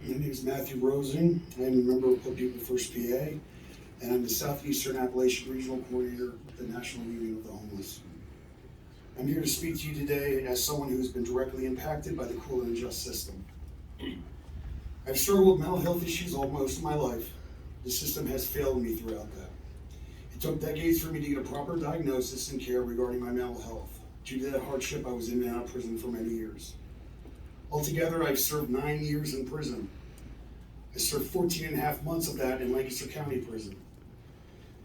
My name is Matthew Rosen. I am a member of Poor People First PA, and I'm the Southeastern Appalachian Regional Coordinator of the National Union of the Homeless. I'm here to speak to you today as someone who has been directly impacted by the cruel and unjust system. I've struggled with mental health issues almost my life. The system has failed me throughout that. It took decades for me to get a proper diagnosis and care regarding my mental health. Due to that hardship, I was in and out of prison for many years. Altogether, I've served 9 years in prison. I served 14 and a half months of that in Lancaster County prison.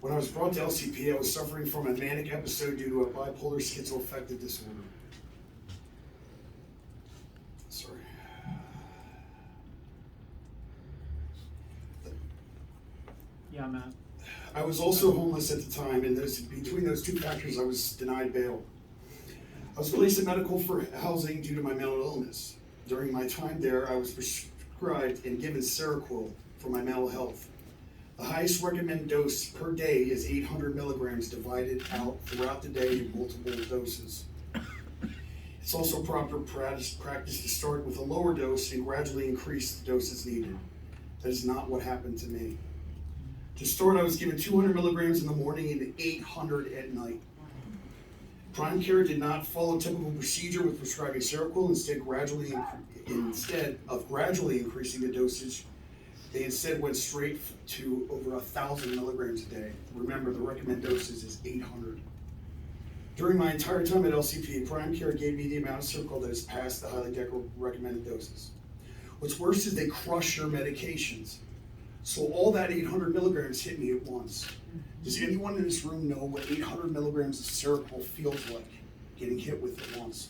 When I was brought to LCP, I was suffering from a manic episode due to a bipolar schizoaffective disorder. Sorry. Yeah, Matt. I was also homeless at the time, and between those two factors, I was denied bail. I was placed in medical housing due to my mental illness. During my time there, I was prescribed and given Seroquel for my mental health. The highest recommended dose per day is 800 milligrams divided out throughout the day in multiple doses. It's also proper practice to start with a lower dose and gradually increase the doses needed. That is not what happened to me. To start, I was given 200 milligrams in the morning and 800 at night. Prime Care did not follow typical procedure with prescribing Seroquel. Instead of gradually increasing the dosage, they instead went straight to over 1,000 milligrams a day. Remember, the recommended dosage is 800. During my entire time at LCP, Prime Care gave me the amount of Seroquel that is past the highly recommended doses. What's worse is they crush your medications. So all that 800 milligrams hit me at once. Does anyone in this room know what 800 milligrams of Seroquel feels like, getting hit with it once?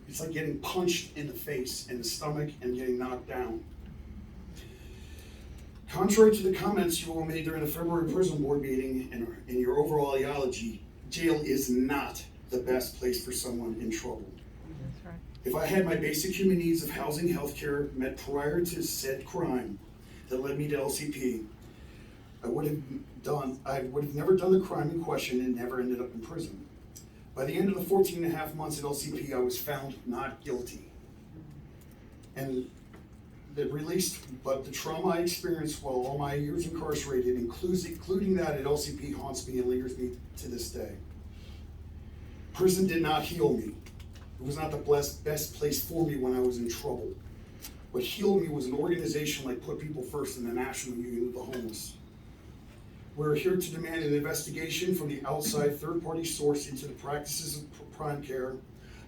It's like getting punched in the face, in the stomach, and getting knocked down. Contrary to the comments you all made during the February prison board meeting and in your overall ideology, jail is not the best place for someone in trouble. That's right. If I had my basic human needs of housing, healthcare met prior to said crime that led me to LCP, I would have never done the crime in question and never ended up in prison. By the end of the 14 and a half months at LCP, I was found not guilty. And but the trauma I experienced while all my years incarcerated, including that at LCP, haunts me and lingers me to this day. Prison did not heal me. It was not the best place for me when I was in trouble. What healed me was an organization like Put People First and the National Union of the Homeless. We're here to demand an investigation from the outside third-party source into the practices of Prime Care,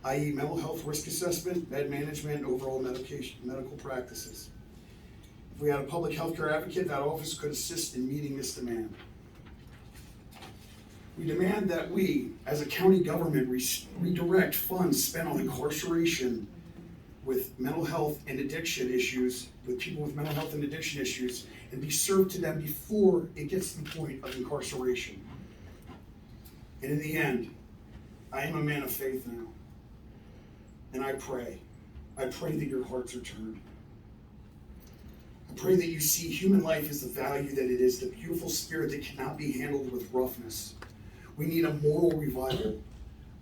i.e. mental health risk assessment, med management, and overall medical practices. If we had a public health care advocate, that office could assist in meeting this demand. We demand that we, as a county government, redirect funds spent on incarceration with mental health and addiction issues, with people with mental health and addiction issues, and be served to them before it gets to the point of incarceration. And in the end, I am a man of faith now. And I pray that your hearts are turned. I pray that you see human life as the value that it is, the beautiful spirit that cannot be handled with roughness. We need a moral revival.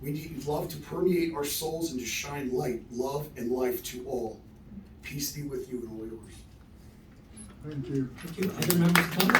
We need love to permeate our souls and to shine light, love, and life to all. Peace be with you and all yours. Thank you. Thank you. Other members comment?